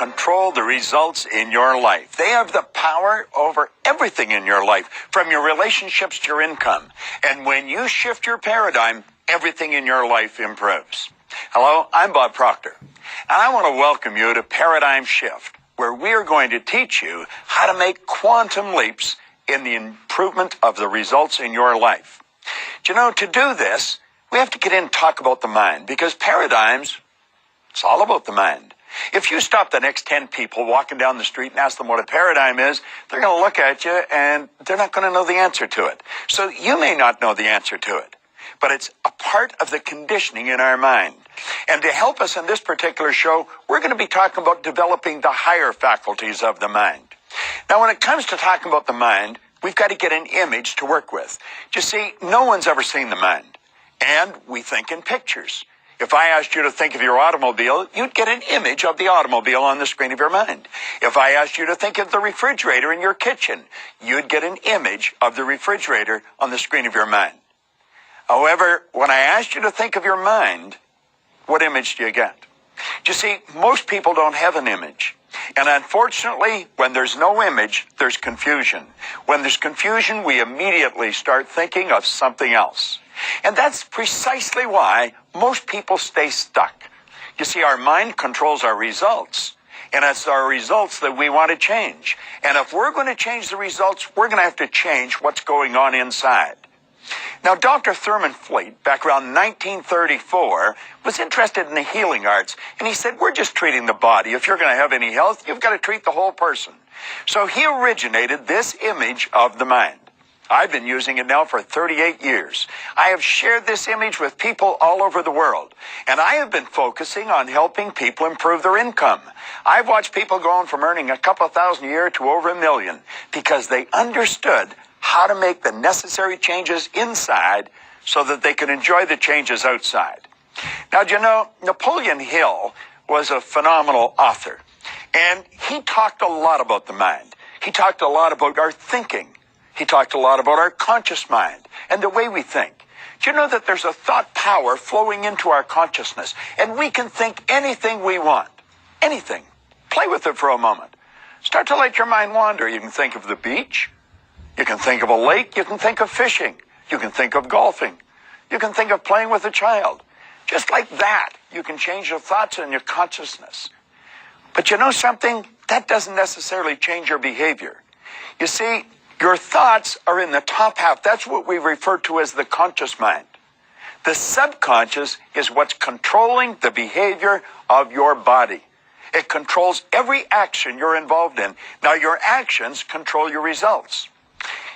control the results in your life. They have the power over everything in your life, from your relationships to your income. And when you shift your paradigm, everything in your life improves. Hello, I'm Bob Proctor, and I want to welcome you to Paradigm Shift, where we are going to teach you how to make quantum leaps in the improvement of the results in your life. Do you know, to do this, we have to get in and talk about the mind, because paradigms, it's all about the mind. If you stop the next 10 people walking down the street and ask them what a paradigm is, they're going to look at you and they're not going to know the answer to it. So you may not know the answer to it, but it's a part of the conditioning in our mind. And to help us in this particular show, we're going to be talking about developing the higher faculties of the mind. Now, when it comes to talking about the mind, we've got to get an image to work with. You see, no one's ever seen the mind, and we think in pictures. If I asked you to think of your automobile, you'd get an image of the automobile on the screen of your mind. If I asked you to think of the refrigerator in your kitchen, you'd get an image of the refrigerator on the screen of your mind. However, when I asked you to think of your mind, what image do you get? You see, most people don't have an image. And unfortunately, when there's no image, there's confusion. When there's confusion, we immediately start thinking of something else. And that's precisely why most people stay stuck. You see, our mind controls our results, and it's our results that we want to change. And if we're going to change the results, we're going to have to change what's going on inside. Now, Dr. Thurman Fleet, back around 1934, was interested in the healing arts, and he said, we're just treating the body. If you're going to have any health, you've got to treat the whole person. So he originated this image of the mind. I've been using it now for 38 years. I have shared this image with people all over the world, and I have been focusing on helping people improve their income. I've watched people going from earning a couple of thousand a year to over $1 million because they understood how to make the necessary changes inside so that they can enjoy the changes outside. Now, do you know, Napoleon Hill was a phenomenal author, and he talked a lot about the mind. He talked a lot about our thinking. He talked a lot about our conscious mind and the way we think. Do you know that there's a thought power flowing into our consciousness, and we can think anything we want? Anything. Play with it for a moment. Start to let your mind wander. You can think of the beach. You can think of a lake. You can think of fishing. You can think of golfing. You can think of playing with a child. Just like that, you can change your thoughts and your consciousness. But you know something? That doesn't necessarily change your behavior. You see, your thoughts are in the top half. That's what we refer to as the conscious mind. The subconscious is what's controlling the behavior of your body. It controls every action you're involved in. Now, your actions control your results.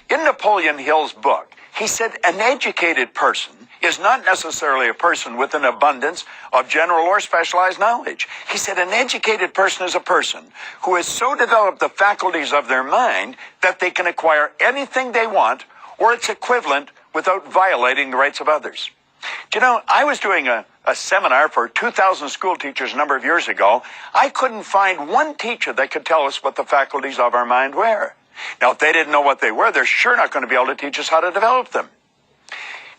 In Napoleon Hill's book, he said an educated person is not necessarily a person with an abundance of general or specialized knowledge. He said an educated person is a person who has so developed the faculties of their mind that they can acquire anything they want or its equivalent without violating the rights of others. Do you know, I was doing a seminar for 2,000 school teachers a number of years ago. I couldn't find one teacher that could tell us what the faculties of our mind were. Now, if they didn't know what they were, they're sure not going to be able to teach us how to develop them.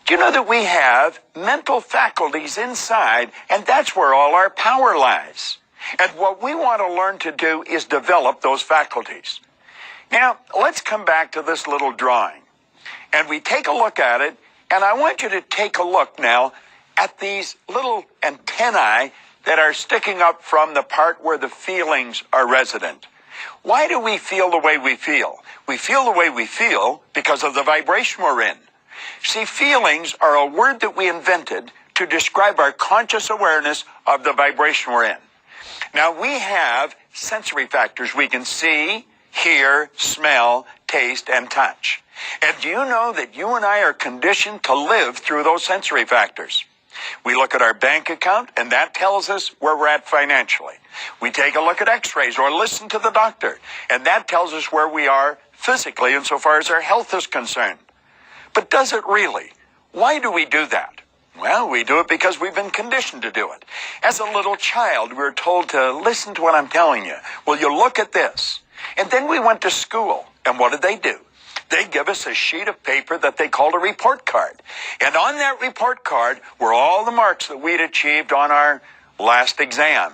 Do you know that we have mental faculties inside, and that's where all our power lies? And what we want to learn to do is develop those faculties. Now, let's come back to this little drawing. And we take a look at it, and I want you to take a look now at these little antennae that are sticking up from the part where the feelings are resident. Why do we feel the way we feel? We feel the way we feel because of the vibration we're in. See, feelings are a word that we invented to describe our conscious awareness of the vibration we're in. Now, we have sensory factors. We can see, hear, smell, taste, and touch. And do you know that you and I are conditioned to live through those sensory factors? We look at our bank account, and that tells us where we're at financially. We take a look at x-rays or listen to the doctor, and that tells us where we are physically insofar as our health is concerned. But does it really? Why do we do that? Well, we do it because we've been conditioned to do it. As a little child, we were told to listen to what I'm telling you. Well, you look at this. And then we went to school, and what did they do? They give us a sheet of paper that they called a report card. And on that report card were all the marks that we'd achieved on our last exam.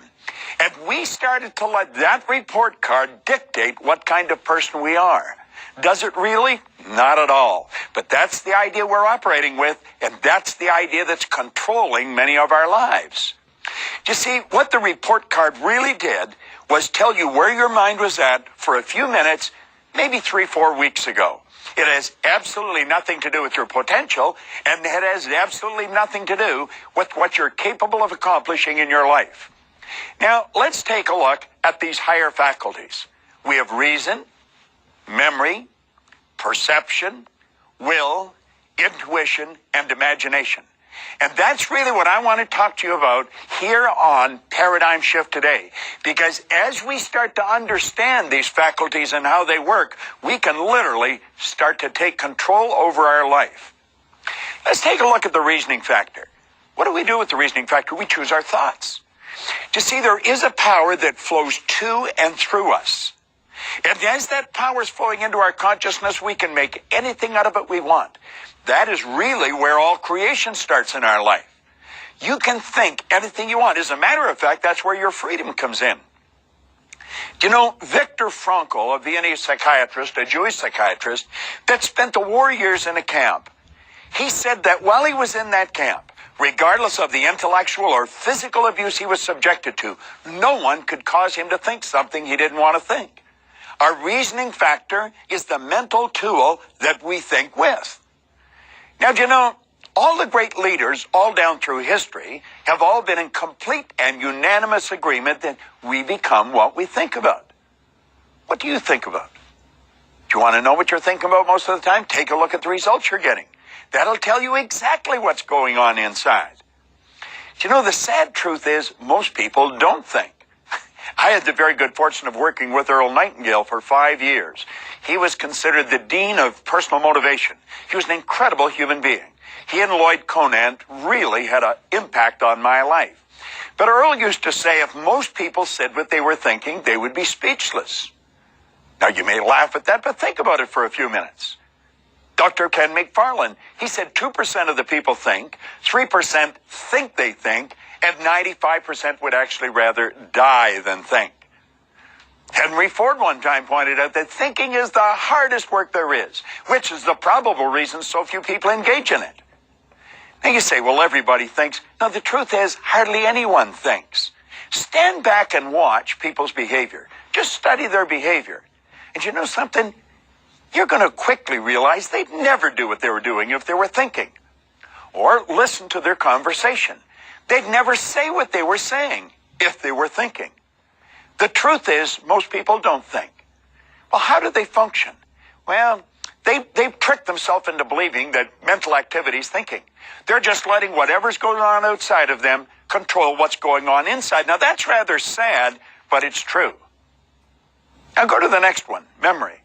And we started to let that report card dictate what kind of person we are. Does it really? Not at all. But that's the idea we're operating with, and that's the idea that's controlling many of our lives. You see, what the report card really did was tell you where your mind was at for a few minutes, maybe 3-4 weeks ago. It has absolutely nothing to do with your potential, and it has absolutely nothing to do with what you're capable of accomplishing in your life. Now, let's take a look at these higher faculties. We have reason, memory, perception, will, intuition, and imagination. And that's really what I want to talk to you about here on Paradigm Shift today. Because as we start to understand these faculties and how they work, we can literally start to take control over our life. Let's take a look at the reasoning factor. What do we do with the reasoning factor? We choose our thoughts. You see, there is a power that flows to and through us. And as that power is flowing into our consciousness, we can make anything out of it we want. That is really where all creation starts in our life. You can think anything you want. As a matter of fact, that's where your freedom comes in. You know, Viktor Frankl, a Viennese psychiatrist, a Jewish psychiatrist, that spent the war years in a camp, he said that while he was in that camp, regardless of the intellectual or physical abuse he was subjected to, no one could cause him to think something he didn't want to think. Our reasoning factor is the mental tool that we think with. Now, do you know, all the great leaders all down through history have all been in complete and unanimous agreement that we become what we think about. What do you think about? Do you want to know what you're thinking about most of the time? Take a look at the results you're getting. That'll tell you exactly what's going on inside. Do you know, the sad truth is most people don't think. I had the very good fortune of working with Earl Nightingale for 5 years. He was considered the dean of personal motivation. He was an incredible human being. He and Lloyd Conant really had an impact on my life. But Earl used to say if most people said what they were thinking, they would be speechless. Now, you may laugh at that, but think about it for a few minutes. Dr. Ken McFarland, he said 2% of the people think, 3% think they think, and 95% would actually rather die than think. Henry Ford one time pointed out that thinking is the hardest work there is, which is the probable reason so few people engage in it. Now you say, well, everybody thinks. No, the truth is hardly anyone thinks. Stand back and watch people's behavior. Just study their behavior. And you know something? You're going to quickly realize they'd never do what they were doing if they were thinking. Or listen to their conversation. They'd never say what they were saying if they were thinking. The truth is, most people don't think. Well, how do they function? Well, they've tricked themselves into believing that mental activity is thinking. They're just letting whatever's going on outside of them control what's going on inside. Now, that's rather sad, but it's true. Now, go to the next one, memory.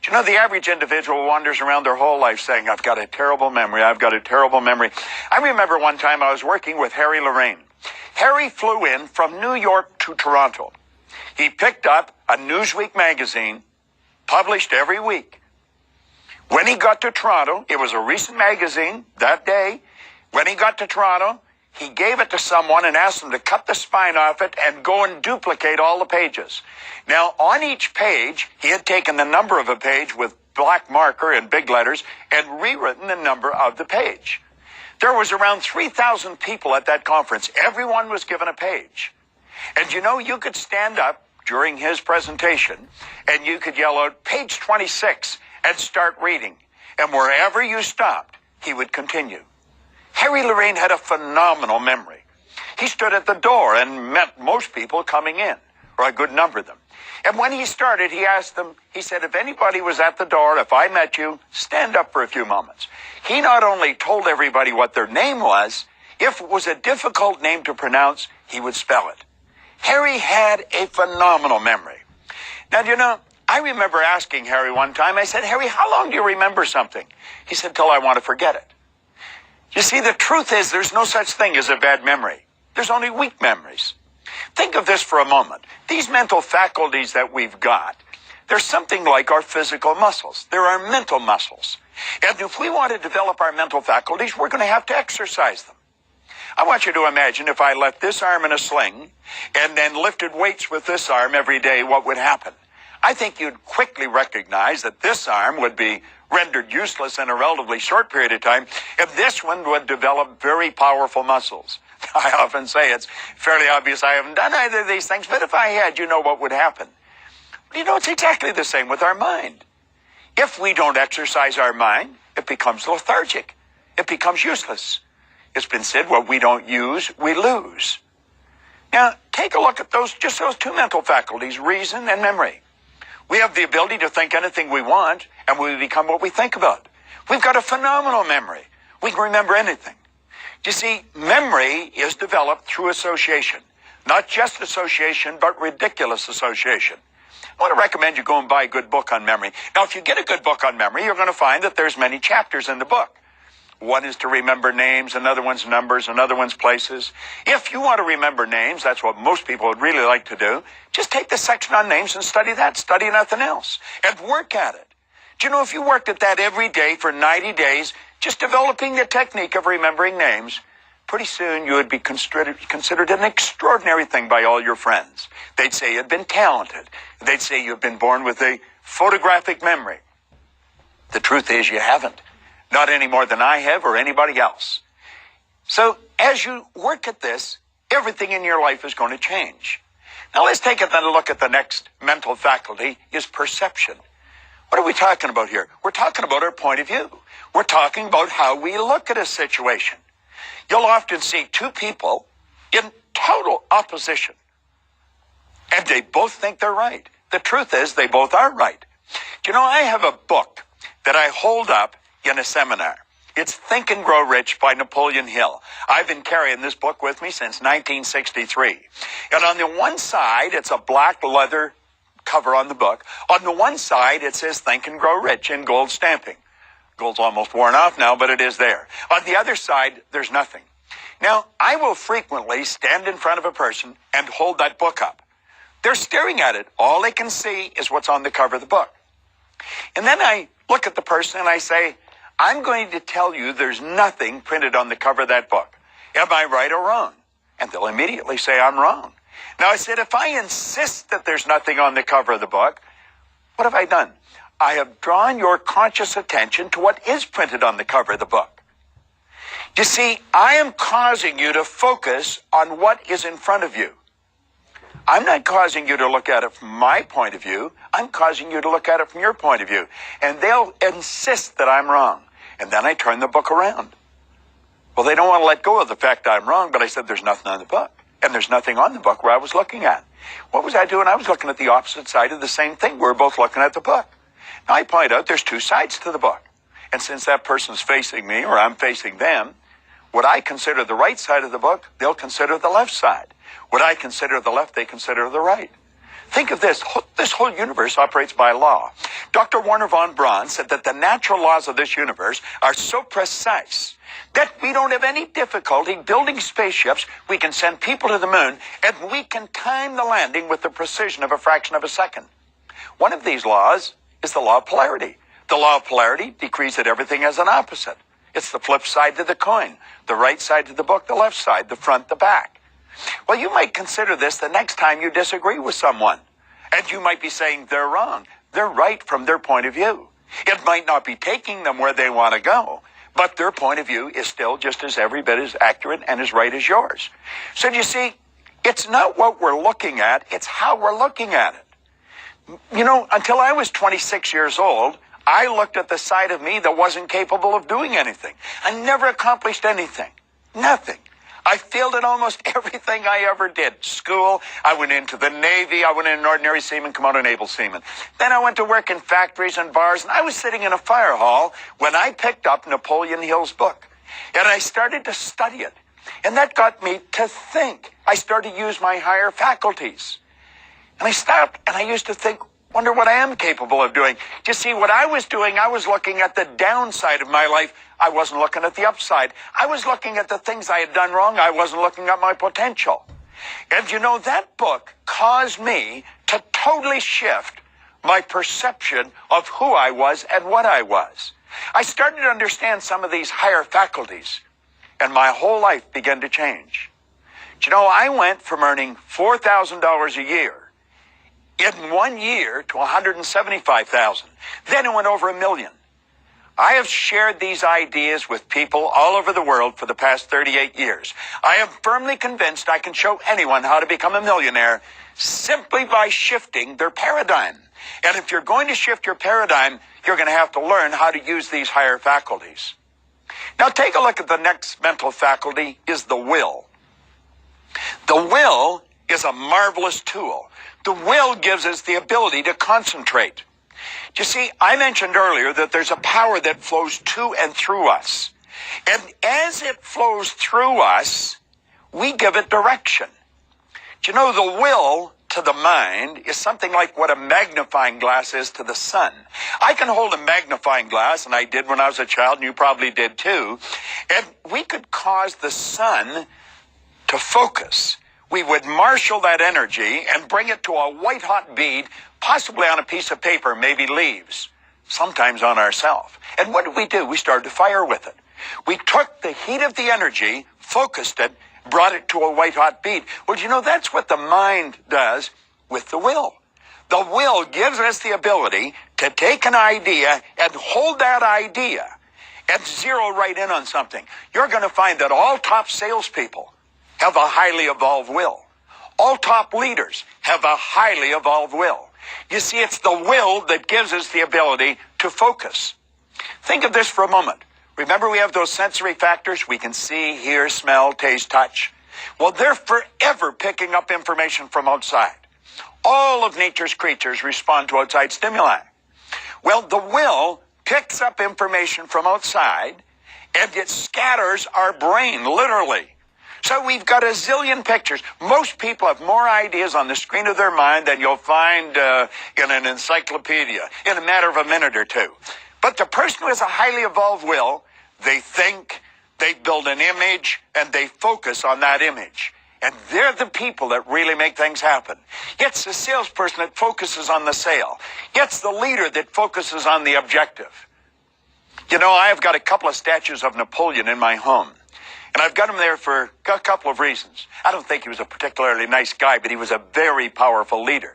Do you know, the average individual wanders around their whole life saying, I've got a terrible memory, I've got a terrible memory. I remember one time I was working with Harry Lorraine. Harry flew in from New York to Toronto. He picked up a Newsweek magazine, published every week. When he got to Toronto, it was a recent magazine that day. When he got to Toronto, he gave it to someone and asked them to cut the spine off it and go and duplicate all the pages. Now, on each page, he had taken the number of a page with black marker and big letters and rewritten the number of the page. There was around 3,000 people at that conference. Everyone was given a page. And you know, you could stand up during his presentation and you could yell out, page 26, and start reading. And wherever you stopped, he would continue. Harry Lorraine had a phenomenal memory. He stood at the door and met most people coming in, or a good number of them. And when he started, he asked them, he said, if anybody was at the door, if I met you, stand up for a few moments. He not only told everybody what their name was, if it was a difficult name to pronounce, he would spell it. Harry had a phenomenal memory. Now, you know, I remember asking Harry one time, I said, Harry, how long do you remember something? He said, till I want to forget it. You see, the truth is there's no such thing as a bad memory. There's only weak memories. Think of this for a moment. These mental faculties that we've got, they're something like our physical muscles. They're our mental muscles. And if we want to develop our mental faculties, we're going to have to exercise them. I want you to imagine if I left this arm in a sling and then lifted weights with this arm every day, what would happen? I think you'd quickly recognize that this arm would be rendered useless in a relatively short period of time, if this one would develop very powerful muscles. I often say it's fairly obvious I haven't done either of these things, but if I had, you know what would happen. You know, it's exactly the same with our mind. If we don't exercise our mind, it becomes lethargic. It becomes useless. It's been said, what we don't use, we lose. Now, take a look at those two mental faculties, reason and memory. We have the ability to think anything we want, and we become what we think about. We've got a phenomenal memory. We can remember anything. You see, memory is developed through association. Not just association, but ridiculous association. I want to recommend you go and buy a good book on memory. Now, if you get a good book on memory, you're going to find that there's many chapters in the book. One is to remember names, another one's numbers, another one's places. If you want to remember names, that's what most people would really like to do, just take the section on names and study that, study nothing else, and work at it. Do you know, if you worked at that every day for 90 days, just developing the technique of remembering names, pretty soon you would be considered an extraordinary thing by all your friends. They'd say you'd been talented. They'd say you've been born with a photographic memory. The truth is you haven't. Not any more than I have or anybody else. So as you work at this, everything in your life is going to change. Now let's take a look at the next mental faculty, is perception. What are we talking about here? We're talking about our point of view. We're talking about how we look at a situation. You'll often see two people in total opposition, and they both think they're right. The truth is they both are right. Do you know, I have a book that I hold up in a seminar. It's Think and Grow Rich by Napoleon Hill. I've been carrying this book with me since 1963. And on the one side, it's a black leather cover on the book. On the one side, it says Think and Grow Rich in gold stamping. Gold's almost worn off now, but it is there. On the other side, there's nothing. Now, I will frequently stand in front of a person and hold that book up. They're staring at it. All they can see is what's on the cover of the book. And then I look at the person and I say, I'm going to tell you there's nothing printed on the cover of that book. Am I right or wrong? And they'll immediately say I'm wrong. Now I said, if I insist that there's nothing on the cover of the book, what have I done? I have drawn your conscious attention to what is printed on the cover of the book. You see, I am causing you to focus on what is in front of you. I'm not causing you to look at it from my point of view. I'm causing you to look at it from your point of view. And they'll insist that I'm wrong. And then I turn the book around. Well, they don't want to let go of the fact I'm wrong, but I said there's nothing on the book. And there's nothing on the book where I was looking at. What was I doing? I was looking at the opposite side of the same thing. We're both looking at the book. Now, I point out there's two sides to the book. And since that person's facing me or I'm facing them, what I consider the right side of the book, they'll consider the left side. What I consider the left, they consider the right. Think of this. This whole universe operates by law. Dr. Werner von Braun said that the natural laws of this universe are so precise that we don't have any difficulty building spaceships. We can send people to the moon, and we can time the landing with the precision of a fraction of a second. One of these laws is the law of polarity. The law of polarity decrees that everything has an opposite. It's the flip side to the coin, the right side to the book, the left side, the front, the back. Well, you might consider this the next time you disagree with someone. And you might be saying they're wrong. They're right from their point of view. It might not be taking them where they want to go, but their point of view is still just as every bit as accurate and as right as yours. So you see, it's not what we're looking at, it's how we're looking at it. You know, until I was 26 years old, I looked at the side of me that wasn't capable of doing anything. I never accomplished anything. Nothing. I failed at almost everything I ever did. School, I went into the Navy, I went in an ordinary seaman, come out an able seaman. Then I went to work in factories and bars, and I was sitting in a fire hall when I picked up Napoleon Hill's book. And I started to study it. And that got me to think. I started to use my higher faculties. And I stopped, and I used to think, wonder what I am capable of doing. You see, what I was doing, I was looking at the downside of my life. I wasn't looking at the upside. I was looking at the things I had done wrong. I wasn't looking at my potential. And you know, that book caused me to totally shift my perception of who I was and what I was. I started to understand some of these higher faculties. and my whole life began to change. Do you know, I went from earning $4,000 a year in 1 year to $175,000. Then it went over $1 million. I have shared these ideas with people all over the world for the past 38 years. I am firmly convinced I can show anyone how to become a millionaire simply by shifting their paradigm. And if you're going to shift your paradigm, you're going to have to learn how to use these higher faculties. Now take a look at the next mental faculty, is the will. The will is a marvelous tool. The will gives us the ability to concentrate. You see, I mentioned earlier that there's a power that flows to and through us. And as it flows through us, we give it direction. Do you know, the will to the mind is something like what a magnifying glass is to the sun. I can hold a magnifying glass, and I did when I was a child, and you probably did too, and we could cause the sun to focus. We would marshal that energy and bring it to a white-hot bead, possibly on a piece of paper, maybe leaves, sometimes on ourselves. And what did? We started to fire with it. We took the heat of the energy, focused it, brought it to a white-hot bead. Well, you know, that's what the mind does with the will. The will gives us the ability to take an idea and hold that idea and zero right in on something. You're going to find that all top salespeople have a highly evolved will. All top leaders have a highly evolved will. You see, it's the will that gives us the ability to focus. Think of this for a moment. Remember, we have those sensory factors. We can see, hear, smell, taste, touch. Well, they're forever picking up information from outside. All of nature's creatures respond to outside stimuli. Well, the will picks up information from outside, and it scatters our brain, literally. So we've got a zillion pictures. Most people have more ideas on the screen of their mind than you'll find in an encyclopedia in a matter of a minute or two. But the person who has a highly evolved will, they think, they build an image, and they focus on that image. And they're the people that really make things happen. It's the salesperson that focuses on the sale. It's the leader that focuses on the objective. You know, I have got a couple of statues of Napoleon in my home. And I've got him there for a couple of reasons. I don't think he was a particularly nice guy, but he was a very powerful leader.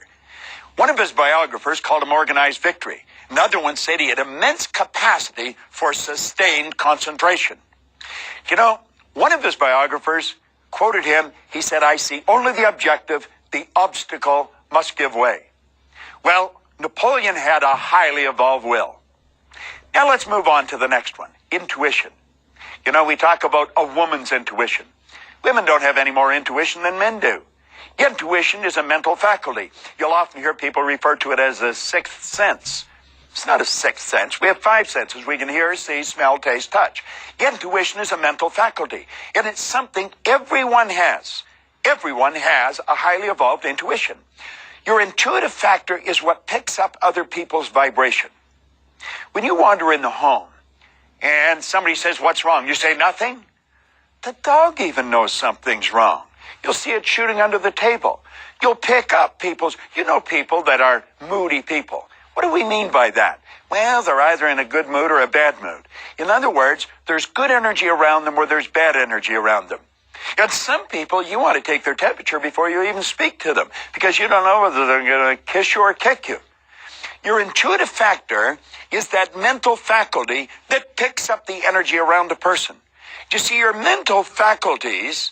One of his biographers called him organized victory. Another one said he had immense capacity for sustained concentration. You know, one of his biographers quoted him. He said, "I see only the objective, the obstacle must give way." Well, Napoleon had a highly evolved will. Now let's move on to the next one, intuition. You know, we talk about a woman's intuition. Women don't have any more intuition than men do. Intuition is a mental faculty. You'll often hear people refer to it as a sixth sense. It's not a sixth sense. We have 5 senses. We can hear, see, smell, taste, touch. Intuition is a mental faculty, and it's something everyone has. Everyone has a highly evolved intuition. Your intuitive factor is what picks up other people's vibration. When you wander in the home, and somebody says, "What's wrong?" You say, "Nothing." The dog even knows something's wrong. You'll see it shooting under the table. You'll pick up people that are moody people. What do we mean by that? Well, they're either in a good mood or a bad mood. In other words, there's good energy around them or there's bad energy around them. And some people, you want to take their temperature before you even speak to them because you don't know whether they're going to kiss you or kick you. Your intuitive factor is that mental faculty that picks up the energy around a person. You see, your mental faculties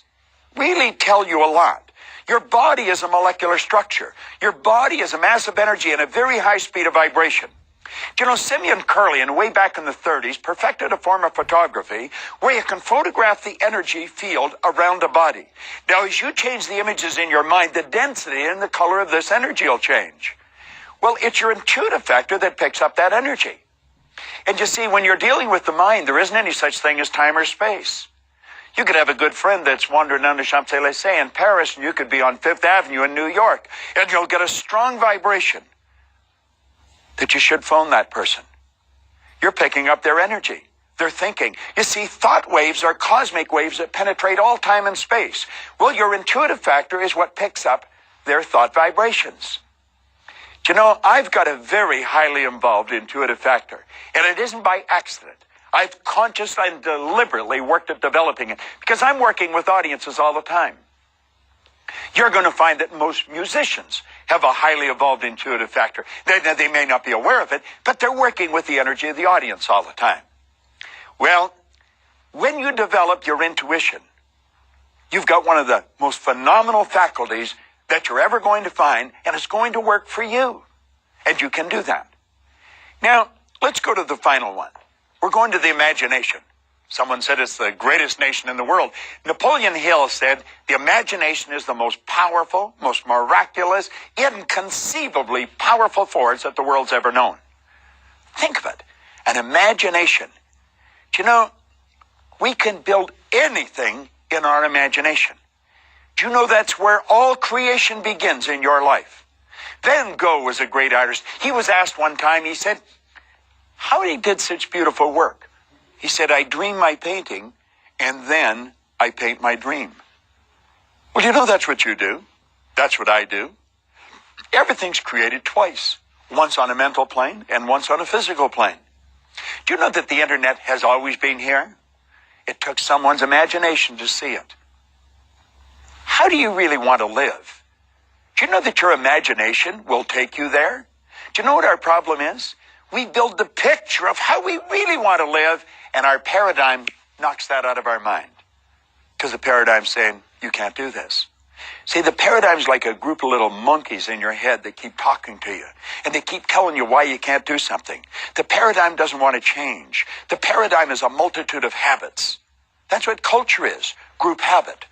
really tell you a lot. Your body is a molecular structure. Your body is a mass of energy and a very high speed of vibration. You know, Simeon Curlian, way back in the 30s, perfected a form of photography where you can photograph the energy field around a body. Now, as you change the images in your mind, the density and the color of this energy will change. Well, it's your intuitive factor that picks up that energy. And you see, when you're dealing with the mind, there isn't any such thing as time or space. You could have a good friend that's wandering down the Champs-Élysées in Paris, and you could be on Fifth Avenue in New York, and you'll get a strong vibration that you should phone that person. You're picking up their energy, their thinking. You see, thought waves are cosmic waves that penetrate all time and space. Well, your intuitive factor is what picks up their thought vibrations. You know, I've got a very highly involved intuitive factor, and it isn't by accident. I've consciously and deliberately worked at developing it because I'm working with audiences all the time. You're going to find that most musicians have a highly evolved intuitive factor. They may not be aware of it, but they're working with the energy of the audience all the time. Well, when you develop your intuition, you've got one of the most phenomenal faculties that you're ever going to find, and it's going to work for you. And you can do that. Now, let's go to the final one. We're going to the imagination. Someone said it's the greatest nation in the world. Napoleon Hill said the imagination is the most powerful, most miraculous, inconceivably powerful force that the world's ever known. Think of it. An imagination. Do you know, we can build anything in our imagination. Do you know that's where all creation begins in your life? Van Gogh was a great artist. He was asked one time, he said, how he did such beautiful work? He said, I dream my painting, and then I paint my dream. Well, you know that's what you do. That's what I do. Everything's created twice, once on a mental plane and once on a physical plane. Do you know that the internet has always been here? It took someone's imagination to see it. How do you really want to live? Do you know that your imagination will take you there? Do you know what our problem is? We build the picture of how we really want to live, and our paradigm knocks that out of our mind. Because the paradigm's saying, you can't do this. See, the paradigm's like a group of little monkeys in your head that keep talking to you. And they keep telling you why you can't do something. The paradigm doesn't want to change. The paradigm is a multitude of habits. That's what culture is, group habit.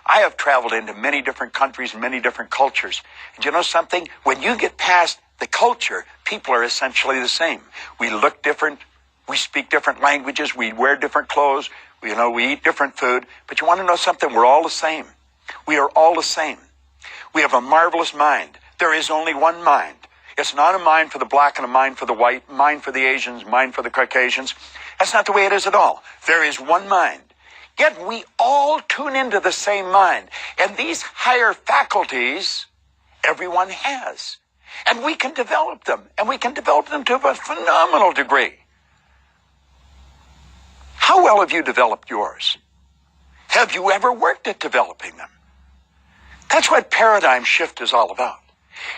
I have traveled into many different countries and many different cultures. And you know something? When you get past the culture, people are essentially the same. We look different. We speak different languages. We wear different clothes. We eat different food. But you want to know something? We're all the same. We are all the same. We have a marvelous mind. There is only one mind. It's not a mind for the black and a mind for the white, mind for the Asians, mind for the Caucasians. That's not the way it is at all. There is one mind. Yet we all tune into the same mind. And these higher faculties, everyone has. And we can develop them. And we can develop them to a phenomenal degree. How well have you developed yours? Have you ever worked at developing them? That's what paradigm shift is all about.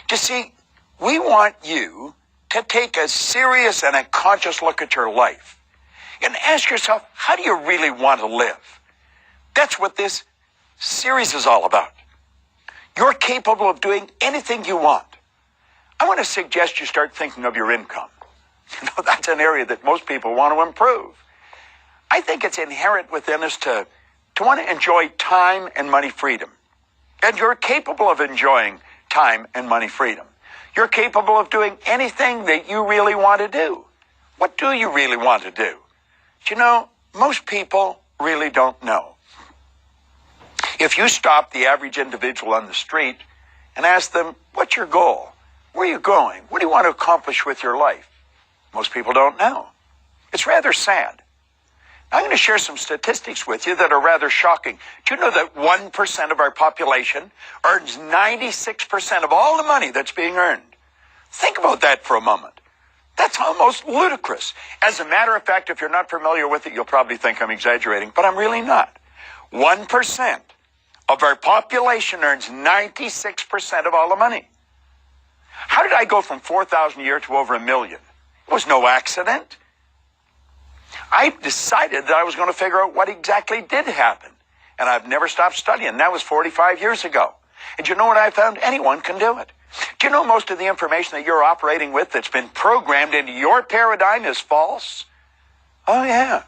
You see, we want you to take a serious and a conscious look at your life and ask yourself, how do you really want to live? That's what this series is all about. You're capable of doing anything you want. I want to suggest you start thinking of your income. That's an area that most people want to improve. I think it's inherent within us to want to enjoy time and money freedom. And you're capable of enjoying time and money freedom. You're capable of doing anything that you really want to do. What do you really want to do? You know, most people really don't know. If you stop the average individual on the street and ask them, what's your goal? Where are you going? What do you want to accomplish with your life? Most people don't know. It's rather sad. I'm going to share some statistics with you that are rather shocking. Do you know that 1% of our population earns 96% of all the money that's being earned? Think about that for a moment. That's almost ludicrous. As a matter of fact, if you're not familiar with it, you'll probably think I'm exaggerating, but I'm really not. 1% of our population earns 96% of all the money. How did I go from 4,000 a year to over 1 million? It was no accident. I decided that I was going to figure out what exactly did happen. And I've never stopped studying. That was 45 years ago. And you know what I found? Anyone can do it. Do you know most of the information that you're operating with that's been programmed into your paradigm is false? Oh, yeah.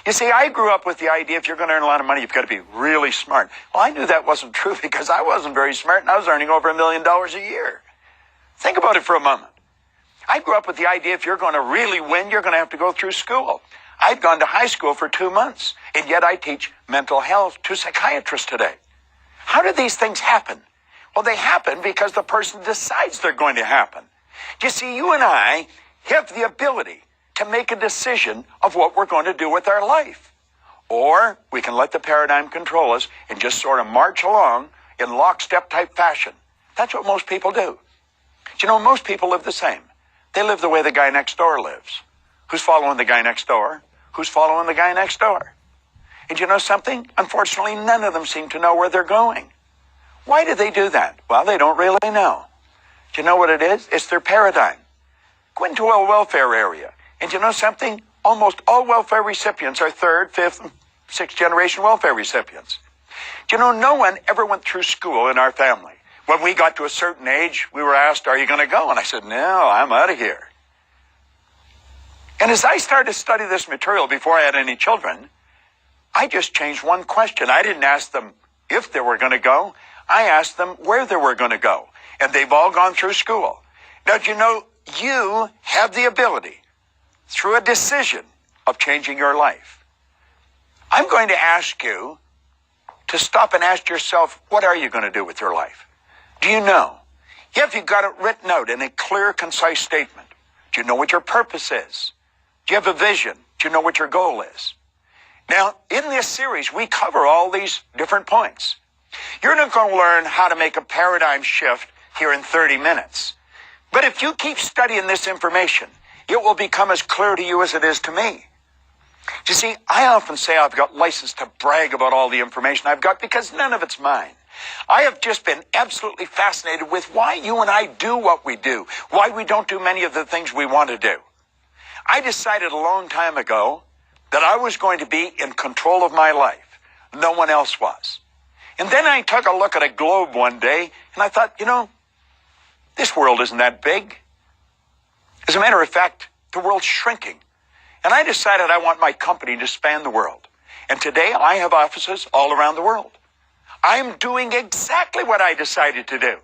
You see, I grew up with the idea if you're going to earn a lot of money, you've got to be really smart. Well, I knew that wasn't true because I wasn't very smart and I was earning over $1 million a year. Think about it for a moment. I grew up with the idea if you're going to really win, you're going to have to go through school. I'd gone to high school for 2 months, and yet I teach mental health to psychiatrists today. How do these things happen? Well, they happen because the person decides they're going to happen. You see, you and I have the ability to make a decision of what we're going to do with our life. Or we can let the paradigm control us and just sort of march along in lockstep type fashion. That's what most people do. You know, most people live the same. They live the way the guy next door lives. Who's following the guy next door? who's following the guy next door. And you know something? Unfortunately, none of them seem to know where they're going. Why do they do that? Well, they don't really know. Do you know what it is? It's their paradigm. Go into a welfare area. And you know something? Almost all welfare recipients are third, fifth, and sixth generation welfare recipients. Do you know, no one ever went through school in our family. When we got to a certain age, we were asked, are you going to go? And I said, no, I'm out of here. And as I started to study this material before I had any children, I just changed one question. I didn't ask them if they were going to go. I asked them where they were going to go. And they've all gone through school. Now, do you know, you have the ability, through a decision, of changing your life. I'm going to ask you to stop and ask yourself, what are you going to do with your life? Do you know? Have you got it written out in a clear, concise statement? Do you know what your purpose is? Do you have a vision? Do you know what your goal is? Now, in this series, we cover all these different points. You're not going to learn how to make a paradigm shift here in 30 minutes. But if you keep studying this information, it will become as clear to you as it is to me. You see, I often say I've got license to brag about all the information I've got because none of it's mine. I have just been absolutely fascinated with why you and I do what we do, why we don't do many of the things we want to do. I decided a long time ago that I was going to be in control of my life. No one else was. And then I took a look at a globe one day and I thought, you know, this world isn't that big. As a matter of fact, the world's shrinking. And I decided I want my company to span the world. And today I have offices all around the world. I'm doing exactly what I decided to do.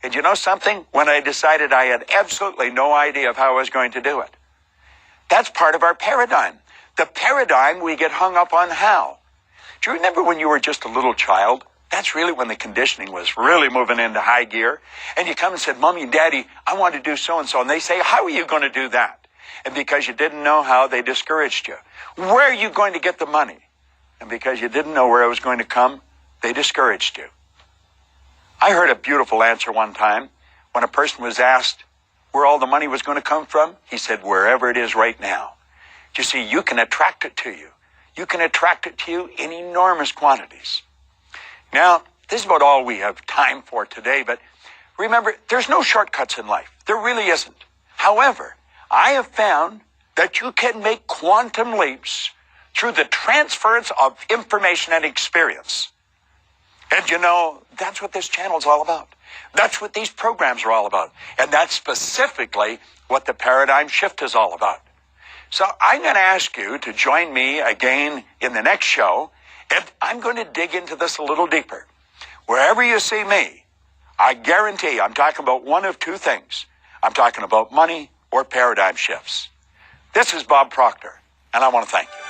And you know something? When I decided, I had absolutely no idea of how I was going to do it. That's part of our paradigm. The paradigm we get hung up on how. Do you remember when you were just a little child? That's really when the conditioning was really moving into high gear. And you come and said, Mommy and Daddy, I want to do so-and-so. And they say, how are you going to do that? And because you didn't know how, they discouraged you. Where are you going to get the money? And because you didn't know where it was going to come, they discouraged you. I heard a beautiful answer one time when a person was asked where all the money was going to come from. He said, wherever it is right now. You see, you can attract it to you. You can attract it to you in enormous quantities. Now, this is about all we have time for today, but remember, there's no shortcuts in life. There really isn't. However, I have found that you can make quantum leaps through the transference of information and experience. And you know, that's what this channel is all about. That's what these programs are all about. And that's specifically what the paradigm shift is all about. So I'm going to ask you to join me again in the next show, and I'm going to dig into this a little deeper. Wherever you see me, I guarantee I'm talking about one of two things. I'm talking about money or paradigm shifts. This is Bob Proctor, and I want to thank you.